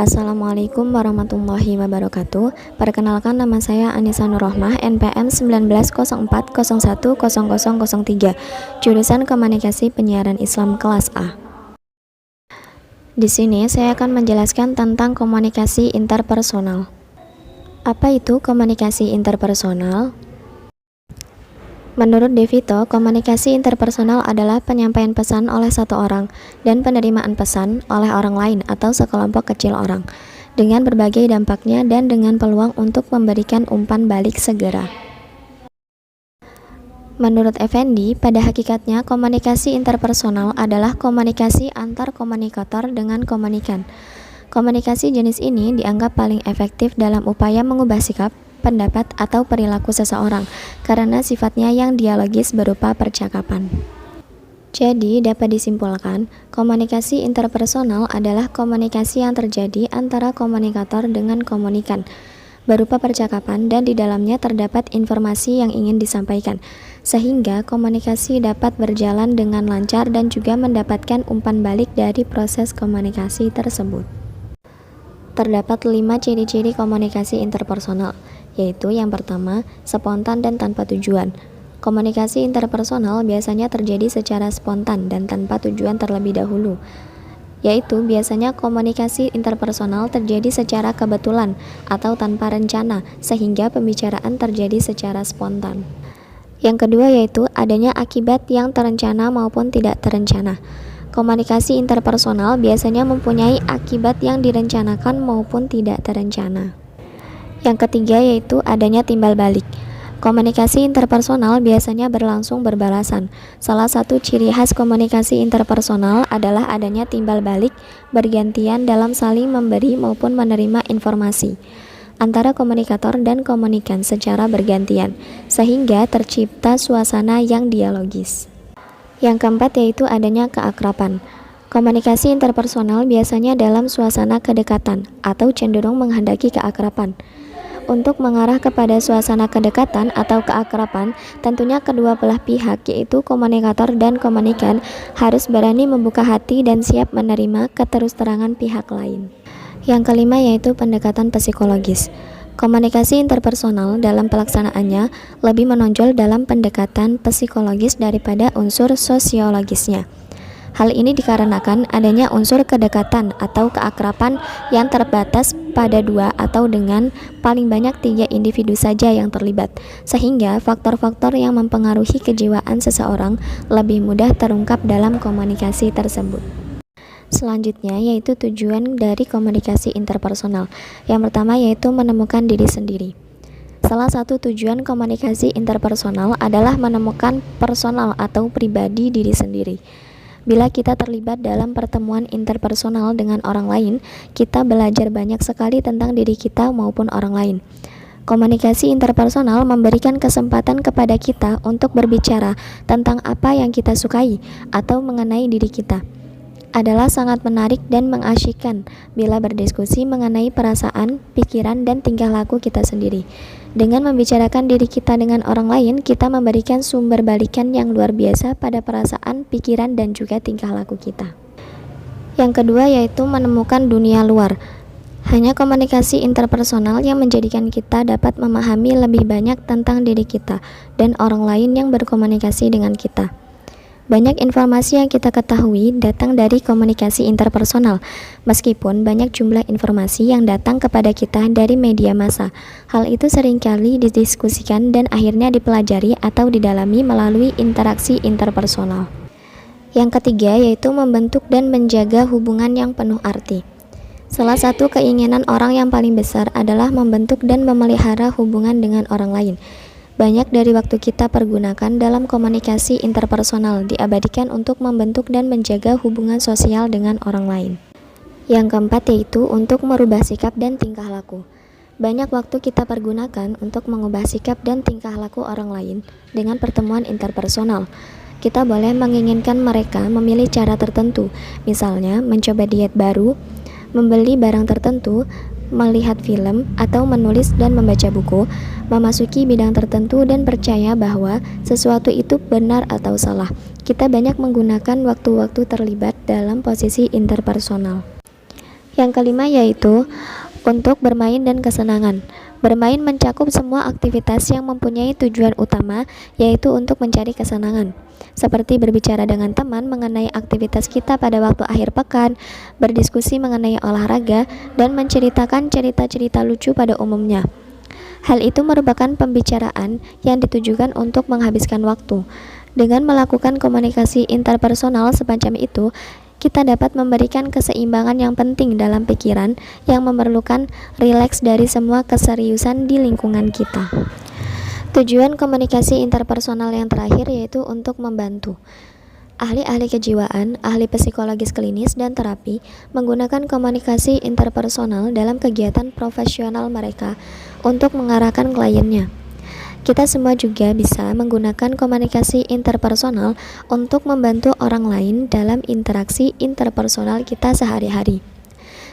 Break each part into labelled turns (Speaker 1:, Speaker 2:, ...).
Speaker 1: Assalamualaikum warahmatullahi wabarakatuh. Perkenalkan, nama saya Anissa Nurrohmah, NPM 1904010003, jurusan Komunikasi Penyiaran Islam kelas A. Di sini saya akan menjelaskan tentang komunikasi interpersonal. Apa itu komunikasi interpersonal? Menurut DeVito, komunikasi interpersonal adalah penyampaian pesan oleh satu orang dan penerimaan pesan oleh orang lain atau sekelompok kecil orang, dengan berbagai dampaknya dan dengan peluang untuk memberikan umpan balik segera. Menurut Effendi, pada hakikatnya komunikasi interpersonal adalah komunikasi antar komunikator dengan komunikan. Komunikasi jenis ini dianggap paling efektif dalam upaya mengubah sikap, pendapat, atau perilaku seseorang karena sifatnya yang dialogis berupa percakapan. Jadi, dapat disimpulkan, komunikasi interpersonal adalah komunikasi yang terjadi antara komunikator dengan komunikan, berupa percakapan dan di dalamnya terdapat informasi yang ingin disampaikan, sehingga komunikasi dapat berjalan dengan lancar dan juga mendapatkan umpan balik dari proses komunikasi tersebut. Terdapat 5 ciri-ciri komunikasi interpersonal, yaitu yang pertama, spontan dan tanpa tujuan. Komunikasi interpersonal biasanya terjadi secara spontan dan tanpa tujuan terlebih dahulu, yaitu biasanya komunikasi interpersonal terjadi secara kebetulan atau tanpa rencana, sehingga pembicaraan terjadi secara spontan. Yang kedua yaitu adanya akibat yang terencana maupun tidak terencana. Komunikasi interpersonal biasanya mempunyai akibat yang direncanakan maupun tidak terencana. Yang ketiga yaitu adanya timbal balik. Komunikasi interpersonal biasanya berlangsung berbalasan. Salah satu ciri khas komunikasi interpersonal adalah adanya timbal balik bergantian dalam saling memberi maupun menerima informasi antara komunikator dan komunikan secara bergantian, sehingga tercipta suasana yang dialogis. Yang keempat yaitu adanya keakraban. Komunikasi interpersonal biasanya dalam suasana kedekatan atau cenderung menghendaki keakraban. Untuk mengarah kepada suasana kedekatan atau keakraban, tentunya kedua belah pihak yaitu komunikator dan komunikan harus berani membuka hati dan siap menerima keterus-terangan pihak lain. Yang kelima yaitu pendekatan psikologis. Komunikasi interpersonal dalam pelaksanaannya lebih menonjol dalam pendekatan psikologis daripada unsur sosiologisnya. Hal ini dikarenakan adanya unsur kedekatan atau keakraban yang terbatas pada 2 atau dengan paling banyak 3 individu saja yang terlibat, sehingga faktor-faktor yang mempengaruhi kejiwaan seseorang lebih mudah terungkap dalam komunikasi tersebut. Selanjutnya yaitu tujuan dari komunikasi interpersonal. Yang pertama yaitu menemukan diri sendiri. Salah satu tujuan komunikasi interpersonal adalah menemukan personal atau pribadi diri sendiri. Bila kita terlibat dalam pertemuan interpersonal dengan orang lain, kita belajar banyak sekali tentang diri kita maupun orang lain. Komunikasi interpersonal memberikan kesempatan kepada kita untuk berbicara tentang apa yang kita sukai atau mengenai diri kita. Adalah sangat menarik dan mengasyikkan bila berdiskusi mengenai perasaan, pikiran, dan tingkah laku kita sendiri. Dengan membicarakan diri kita dengan orang lain, kita memberikan sumber balikan yang luar biasa pada perasaan, pikiran, dan juga tingkah laku kita. Yang kedua yaitu menemukan dunia luar. Hanya komunikasi interpersonal yang menjadikan kita dapat memahami lebih banyak tentang diri kita dan orang lain yang berkomunikasi dengan kita. Banyak informasi yang kita ketahui datang dari komunikasi interpersonal, meskipun banyak jumlah informasi yang datang kepada kita dari media massa. Hal itu seringkali didiskusikan dan akhirnya dipelajari atau didalami melalui interaksi interpersonal. Yang ketiga yaitu membentuk dan menjaga hubungan yang penuh arti. Salah satu keinginan orang yang paling besar adalah membentuk dan memelihara hubungan dengan orang lain. Banyak dari waktu kita pergunakan dalam komunikasi interpersonal diabadikan untuk membentuk dan menjaga hubungan sosial dengan orang lain. Yang keempat yaitu untuk merubah sikap dan tingkah laku. Banyak waktu kita pergunakan untuk mengubah sikap dan tingkah laku orang lain dengan pertemuan interpersonal. Kita boleh menginginkan mereka memilih cara tertentu, misalnya mencoba diet baru, membeli barang tertentu, melihat film, atau menulis dan membaca buku, memasuki bidang tertentu dan percaya bahwa sesuatu itu benar atau salah. Kita banyak menggunakan waktu-waktu terlibat dalam posisi interpersonal. Yang kelima yaitu untuk bermain dan kesenangan. Bermain mencakup semua aktivitas yang mempunyai tujuan utama, yaitu untuk mencari kesenangan, seperti berbicara dengan teman mengenai aktivitas kita pada waktu akhir pekan, berdiskusi mengenai olahraga, dan menceritakan cerita-cerita lucu pada umumnya. Hal itu merupakan pembicaraan yang ditujukan untuk menghabiskan waktu. Dengan melakukan komunikasi interpersonal semacam itu, kita dapat memberikan keseimbangan yang penting dalam pikiran yang memerlukan rileks dari semua keseriusan di lingkungan kita. Tujuan komunikasi interpersonal yang terakhir yaitu untuk membantu. Ahli-ahli kejiwaan, ahli psikologis klinis, dan terapi menggunakan komunikasi interpersonal dalam kegiatan profesional mereka untuk mengarahkan kliennya. Kita semua juga bisa menggunakan komunikasi interpersonal untuk membantu orang lain dalam interaksi interpersonal kita sehari-hari.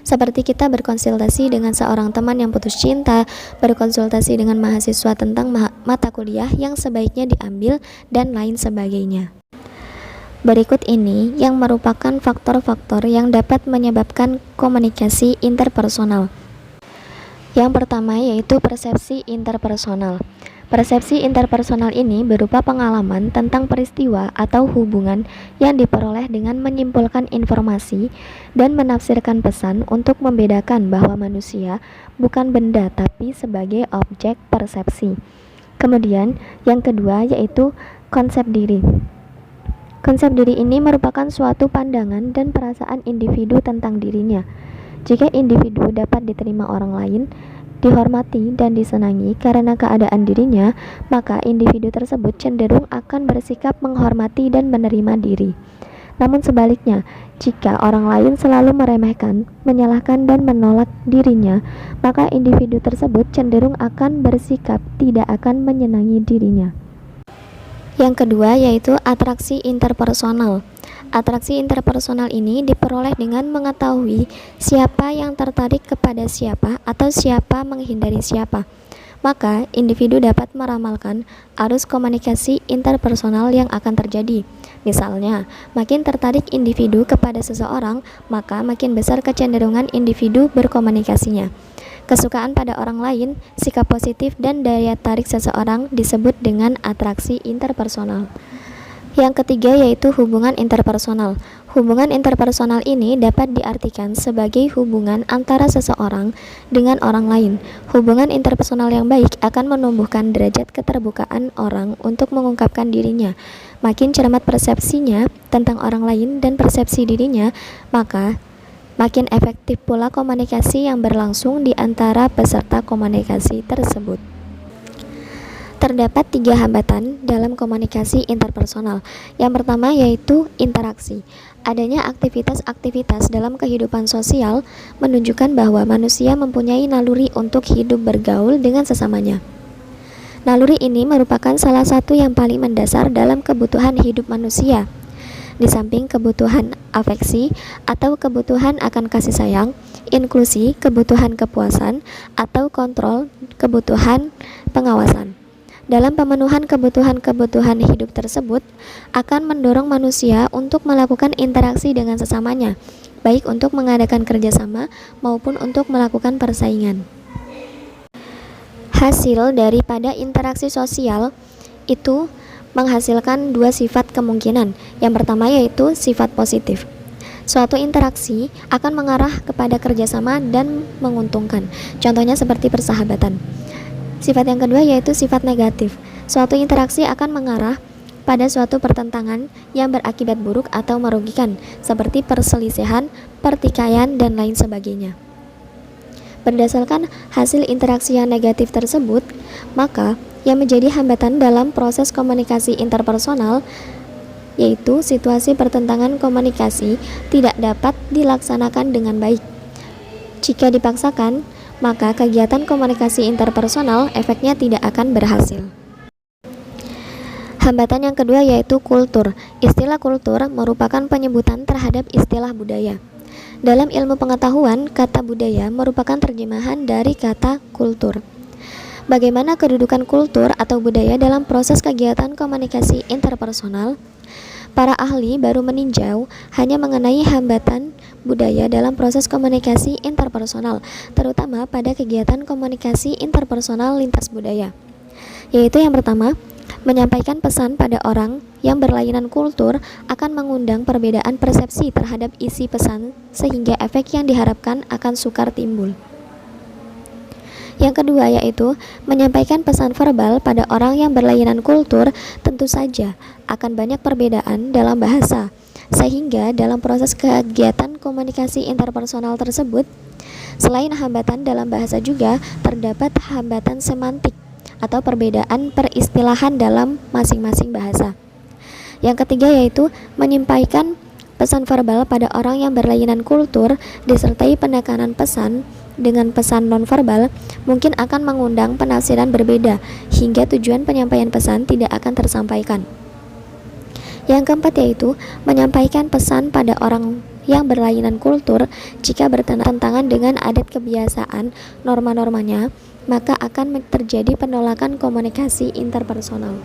Speaker 1: Seperti kita berkonsultasi dengan seorang teman yang putus cinta, berkonsultasi dengan mahasiswa tentang mata kuliah yang sebaiknya diambil, dan lain sebagainya. Berikut ini yang merupakan faktor-faktor yang dapat menyebabkan komunikasi interpersonal. Yang pertama yaitu persepsi interpersonal. Persepsi interpersonal ini berupa pengalaman tentang peristiwa atau hubungan yang diperoleh dengan menyimpulkan informasi dan menafsirkan pesan untuk membedakan bahwa manusia bukan benda tapi sebagai objek persepsi. Kemudian, yang kedua yaitu konsep diri. Konsep diri ini merupakan suatu pandangan dan perasaan individu tentang dirinya. Jika individu dapat diterima orang lain, dihormati dan disenangi karena keadaan dirinya, maka individu tersebut cenderung akan bersikap menghormati dan menerima diri. Namun sebaliknya, jika orang lain selalu meremehkan, menyalahkan dan menolak dirinya, maka individu tersebut cenderung akan bersikap tidak akan menyenangi dirinya. Yang kedua yaitu atraksi interpersonal. Atraksi interpersonal ini diperoleh dengan mengetahui siapa yang tertarik kepada siapa atau siapa menghindari siapa. Maka, individu dapat meramalkan arus komunikasi interpersonal yang akan terjadi. Misalnya, makin tertarik individu kepada seseorang, maka makin besar kecenderungan individu berkomunikasinya. Kesukaan pada orang lain, sikap positif, dan daya tarik seseorang disebut dengan atraksi interpersonal. Yang ketiga yaitu hubungan interpersonal. Hubungan interpersonal ini dapat diartikan sebagai hubungan antara seseorang dengan orang lain. Hubungan interpersonal yang baik akan menumbuhkan derajat keterbukaan orang untuk mengungkapkan dirinya. Makin cermat persepsinya tentang orang lain dan persepsi dirinya, maka makin efektif pula komunikasi yang berlangsung di antara peserta komunikasi tersebut. Terdapat 3 hambatan dalam komunikasi interpersonal. Yang pertama yaitu interaksi. Adanya aktivitas-aktivitas dalam kehidupan sosial menunjukkan bahwa manusia mempunyai naluri untuk hidup bergaul dengan sesamanya. Naluri ini merupakan salah satu yang paling mendasar dalam kebutuhan hidup manusia. Di samping kebutuhan afeksi atau kebutuhan akan kasih sayang, inklusi, kebutuhan kepuasan, atau kontrol, kebutuhan pengawasan. Dalam pemenuhan kebutuhan-kebutuhan hidup tersebut akan mendorong manusia untuk melakukan interaksi dengan sesamanya, baik untuk mengadakan kerjasama maupun untuk melakukan persaingan. Hasil daripada interaksi sosial itu menghasilkan 2 sifat kemungkinan. Yang pertama yaitu sifat positif. Suatu interaksi akan mengarah kepada kerjasama dan menguntungkan. Contohnya seperti persahabatan. Sifat yang kedua yaitu sifat negatif. Suatu interaksi akan mengarah pada suatu pertentangan yang berakibat buruk atau merugikan, seperti perselisihan, pertikaian, dan lain sebagainya. Berdasarkan hasil interaksi yang negatif tersebut, maka yang menjadi hambatan dalam proses komunikasi interpersonal yaitu situasi pertentangan komunikasi tidak dapat dilaksanakan dengan baik. Jika dipaksakan, maka kegiatan komunikasi interpersonal efeknya tidak akan berhasil. Hambatan yang kedua yaitu kultur. Istilah kultur merupakan penyebutan terhadap istilah budaya. Dalam ilmu pengetahuan, kata budaya merupakan terjemahan dari kata kultur. Bagaimana kedudukan kultur atau budaya dalam proses kegiatan komunikasi interpersonal? Para ahli baru meninjau hanya mengenai hambatan budaya dalam proses komunikasi interpersonal, terutama pada kegiatan komunikasi interpersonal lintas budaya. Yaitu yang pertama, menyampaikan pesan pada orang yang berlainan kultur akan mengundang perbedaan persepsi terhadap isi pesan sehingga efek yang diharapkan akan sukar timbul. Yang kedua yaitu menyampaikan pesan verbal pada orang yang berlainan kultur tentu saja akan banyak perbedaan dalam bahasa, sehingga dalam proses kegiatan komunikasi interpersonal tersebut, selain hambatan dalam bahasa juga terdapat hambatan semantik atau perbedaan peristilahan dalam masing-masing bahasa. Yang ketiga yaitu menyampaikan pesan verbal pada orang yang berlainan kultur disertai penekanan pesan dengan pesan nonverbal mungkin akan mengundang penafsiran berbeda hingga tujuan penyampaian pesan tidak akan tersampaikan. Yang keempat yaitu menyampaikan pesan pada orang yang berlainan kultur jika bertentangan dengan adat kebiasaan norma-normanya, maka akan terjadi penolakan komunikasi interpersonal.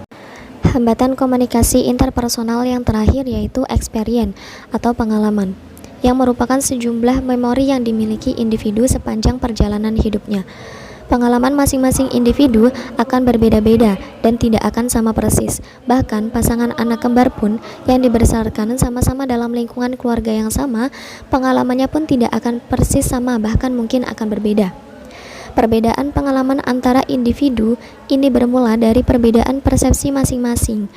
Speaker 1: Hambatan komunikasi interpersonal yang terakhir yaitu experience atau pengalaman, yang merupakan sejumlah memori yang dimiliki individu sepanjang perjalanan hidupnya. Pengalaman masing-masing individu akan berbeda-beda dan tidak akan sama persis. Bahkan pasangan anak kembar pun yang dibesarkan sama-sama dalam lingkungan keluarga yang sama, pengalamannya pun tidak akan persis sama, bahkan mungkin akan berbeda. Perbedaan pengalaman antara individu ini bermula dari perbedaan persepsi masing-masing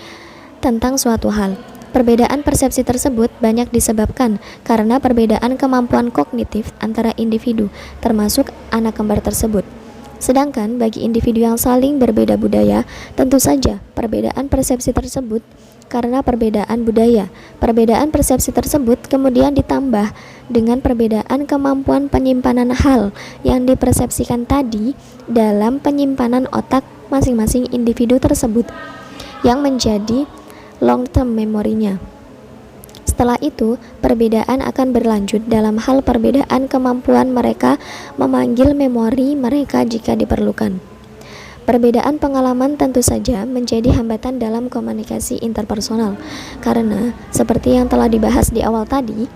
Speaker 1: tentang suatu hal. Perbedaan persepsi tersebut banyak disebabkan karena perbedaan kemampuan kognitif antara individu, termasuk anak kembar tersebut. Sedangkan bagi individu yang saling berbeda budaya, tentu saja perbedaan persepsi tersebut karena perbedaan budaya. Perbedaan persepsi tersebut kemudian ditambah dengan perbedaan kemampuan penyimpanan hal yang dipersepsikan tadi dalam penyimpanan otak masing-masing individu tersebut, yang menjadi long term memorinya. Setelah itu, perbedaan akan berlanjut dalam hal perbedaan kemampuan mereka memanggil memori mereka jika diperlukan. Perbedaan pengalaman tentu saja menjadi hambatan dalam komunikasi interpersonal, karena seperti yang telah dibahas di awal tadi,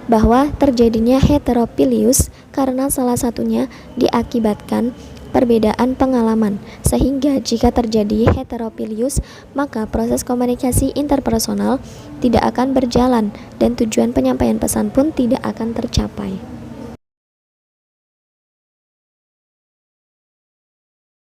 Speaker 1: bahwa terjadinya heteropilius karena salah satunya diakibatkan perbedaan pengalaman, sehingga jika terjadi heteropilius, maka proses komunikasi interpersonal tidak akan berjalan dan tujuan penyampaian pesan pun tidak akan tercapai.